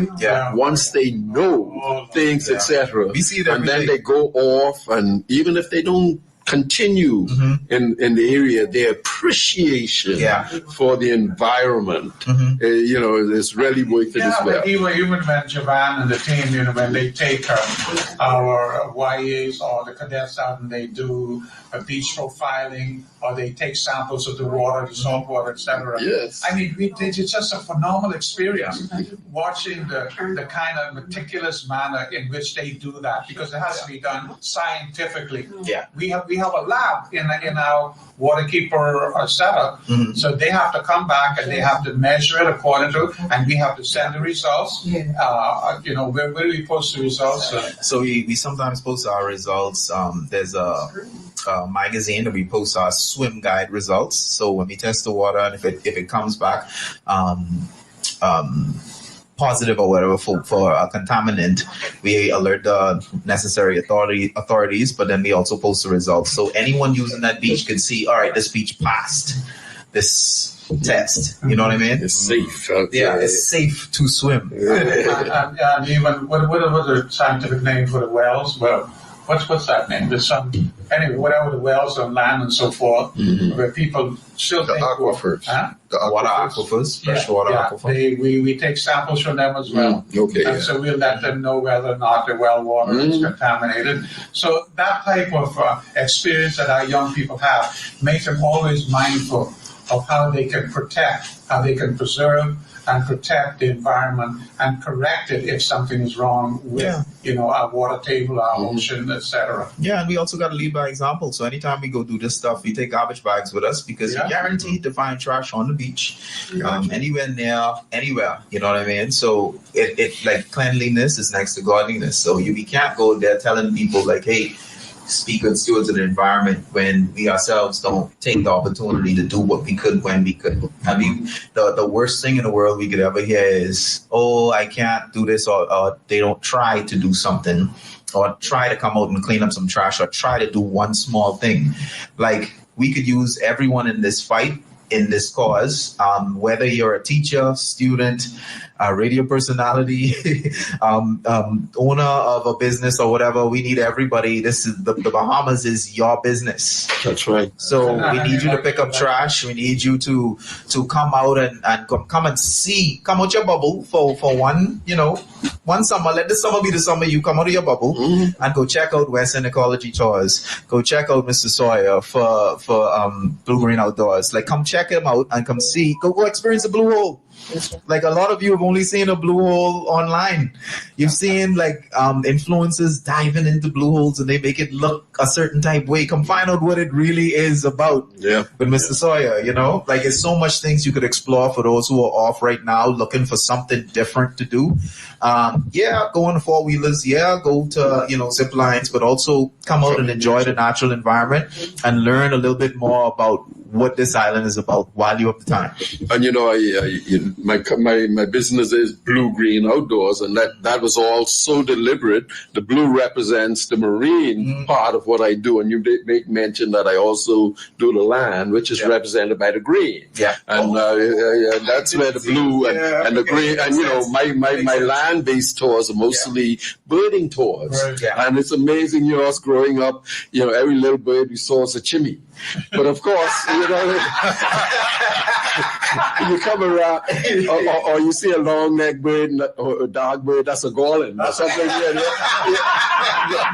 once they know things, etc. We see that, and then they go off, and even if they don't continue in the area, their appreciation for the environment, is really worth it as well. Even when Javon and the team, when they take our YAs or the cadets out and they do a beach profiling, or they take samples of the water, the salt water, etc. Yes. I mean, it's just a phenomenal experience watching the kind of meticulous manner in which they do that, because it has to be done scientifically. Yeah. We have a lab in our waterkeeper setup, so they have to come back and they have to measure it according to, and we have to send the results. Where do we post the results? So we sometimes post our results. There's a magazine that we post our swim guide results. So when we test the water, and if it comes back positive or whatever for a contaminant, we alert the necessary authorities, but then we also post the results. So anyone using that beach can see, all right, this beach passed this test. You know what I mean? It's safe. It's safe to swim. And even, what was the scientific name for the wells? Well, what's that name? There's whatever the wells on land and so forth, where people still the take aquifers. The water aquifers, freshwater aquifers. We take samples from them as well. So we'll let them know whether or not the well water is contaminated. So that type of experience that our young people have makes them always mindful of how they can protect, how they can preserve and protect the environment and correct it if something is wrong with, our water table, our ocean, etc. Yeah, and we also got to lead by example. So anytime we go do this stuff, we take garbage bags with us, because you're guaranteed to find trash on the beach, anywhere near, anywhere. You know what I mean? So it like cleanliness is next to godliness. So we can't go there telling people like, hey, speak good stewards of the environment when we ourselves don't take the opportunity to do what we could when we could. I mean, the worst thing in the world we could ever hear is, oh, I can't do this, or they don't try to do something, or try to come out and clean up some trash, or try to do one small thing. Like, we could use everyone in this fight, in this cause, whether you're a teacher, student, a radio personality, owner of a business or whatever. We need everybody. This is the Bahamas is your business. That's right. So we need you to pick up trash. We need you to come out and come and see, come out your bubble for one summer. Let this summer be the summer you come out of your bubble and go check out Western Ecology Tours. Go check out Mr. Sawyer for Blue Green Outdoors. Like, come check him out and come see. Go experience the Blue Hole. Like, a lot of you have only seen a blue hole online. You've seen like influencers diving into blue holes and they make it look a certain type way. Come find out what it really is about with Mr. Sawyer, Like, there's so much things you could explore for those who are off right now looking for something different to do. Go on the four-wheelers. Go to, zip lines, but also come out and enjoy the natural environment and learn a little bit more about what this island is about while you have the time. And my business is Blue Green Outdoors, and that was all so deliberate. The blue represents the marine part of what I do, and you did make mention that I also do the land, which is represented by the green. And that's where the blue and the green, and my land-based tours are mostly birding tours, and it's amazing. Us growing up, every little bird we saw was a chimney. But of course, you come around, or you see a long-necked bird or a dog bird, that's a garland or something.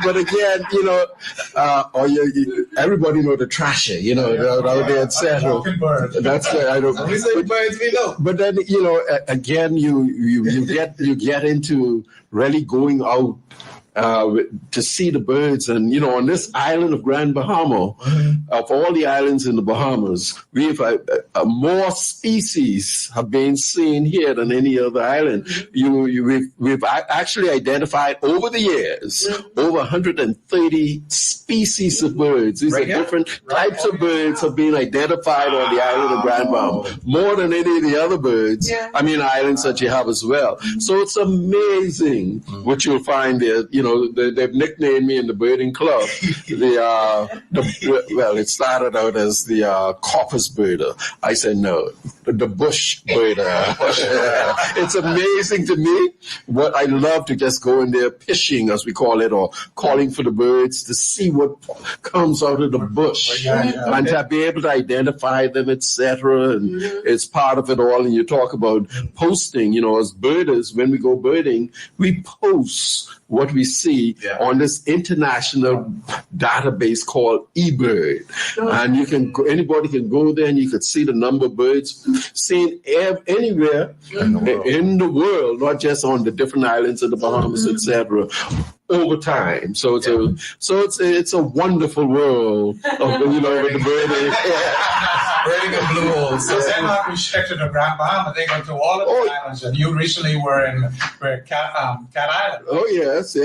But again, everybody know the trasher, out there, etc. That's I don't. But then again, you get into really going out to see the birds. And, on this island of Grand Bahama, of all the islands in the Bahamas, we've more species have been seen here than any other island. We've actually identified over the years over 130 species of birds. These are different types of birds have been identified on the island of Grand Bahama, more than any of the other birds. Islands that you have as well. So it's amazing what you'll find there. They've nicknamed me in the birding club. It started out as the coppice birder. I said no, the bush birder. It's amazing to me. What I love to just go in there fishing, as we call it, or calling for the birds to see what comes out of the bush and to be able to identify them, etc. And it's part of it all. And you talk about posting. As birders, when we go birding, we post what we see on this international database called eBird. And anybody can go there and you could see the number of birds seen anywhere in the world, not just on the different islands of the Bahamas, etc. over time. So it's a wonderful world of, with the birding. Birding of blue holes. So they're not restricted to Grand Bahama. They go to all of the islands. And you recently were in Cat Island. Oh yes.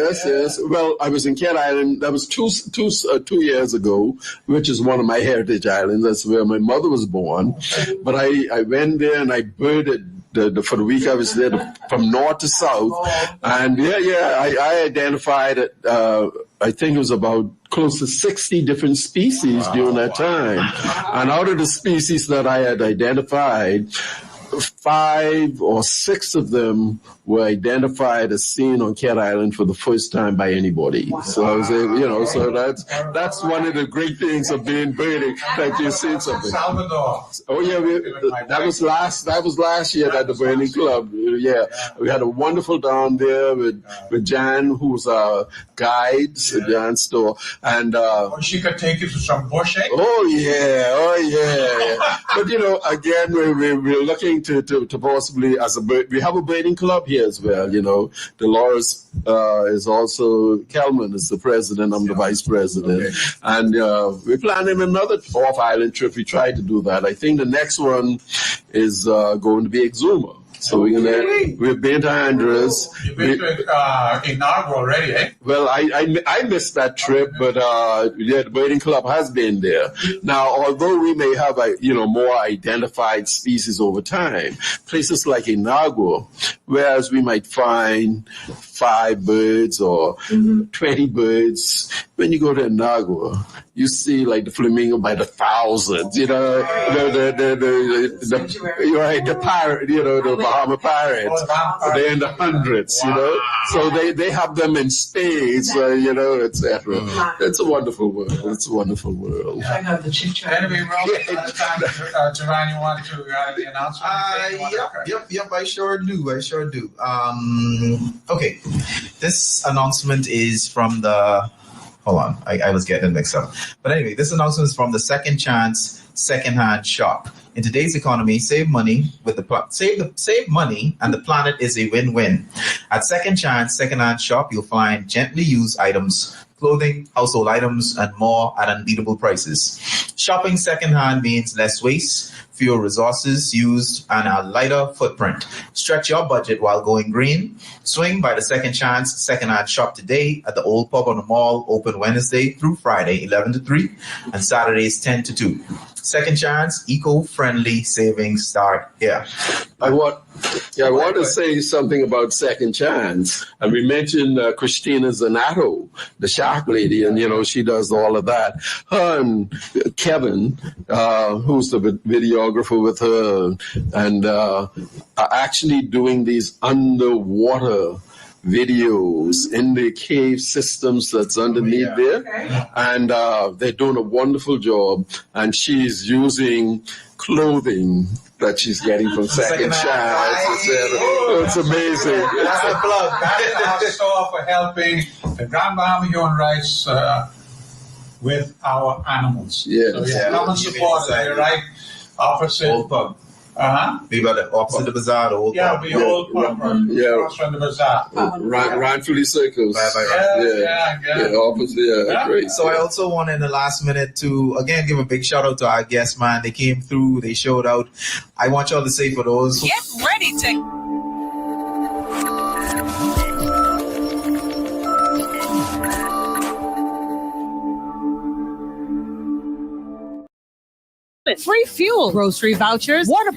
Well, I was in Cat Island. That was two years ago, which is one of my heritage islands. That's where my mother was born. But I went there and I birded. For the week I was there, from north to south, and I identified it. I think it was about close to 60 different species during that time, and out of the species that I had identified, 5 or 6 of them were identified as seen on Cat Island for the first time by anybody. So I was able, so that's one of the great things of being birding, that you've seen something. Salvador. Oh yeah, that was last year at the birding club. Yeah, we had a wonderful down there with Jan, who's our guide, Jan Store, and she could take you to some bush. Oh yeah. But again, we're looking to possibly, as a bird, we have a birding club here as well. Dolores is also, Kelman is the president, I'm the vice president. And we're planning another off-island trip. We tried to do that. I think the next one is going to be Exuma. So we've been to Andres. You've been to Inaugural already, eh? Well, I missed that trip, but the birding club has been there. Now, although we may have more identified species over time, places like Inaugural, whereas we might find 5 birds or 20 birds, when you go to Inaugural, you see like the flamingo by the thousands, the parrot, the Bahama parrots, they're in the hundreds, so they have them in spades, etc. It's a wonderful world. I have the chit chat. Anyway, Javon, you want to the announcement? Yep, I sure do. Okay, this announcement is from the. Hold on, I was getting mixed up. But anyway, this announcement is from the Second Chance Secondhand Shop. In today's economy, save money save money, and the planet is a win-win. At Second Chance Secondhand Shop, you'll find gently used items, clothing, household items, and more at unbeatable prices. Shopping secondhand means less waste, fewer resources used, and a lighter footprint. Stretch your budget while going green. Swing by the Second Chance Secondhand Shop today at the Old Pub on the Mall, open Wednesday through Friday, 11 to 3, and Saturdays, 10 to 2. Second Chance, eco-friendly savings start here. I want to say something about Second Chance. And we mentioned Christina Zanato, the shark lady, and she does all of that. Her and Kevin, who's the videographer with her, and are actually doing these underwater videos in the cave systems that's underneath there. And they're doing a wonderful job. And she's using clothing that she's getting from Second Chance. It's amazing. That's a plug. That's our store for helping the Grand Bahama Human Rights with our animals. Yes. So come and support us. You're right opposite. Old pub. We got the opposite the bazaar, the old pub. the old pub. Across from the bazaar. Rightfully Circles. Opposite. Great. So I also want in the last minute to again give a big shout out to our guests, man. They came through, they showed out. I want y'all to say for those Get ready to 'Free fuel, grocery vouchers, water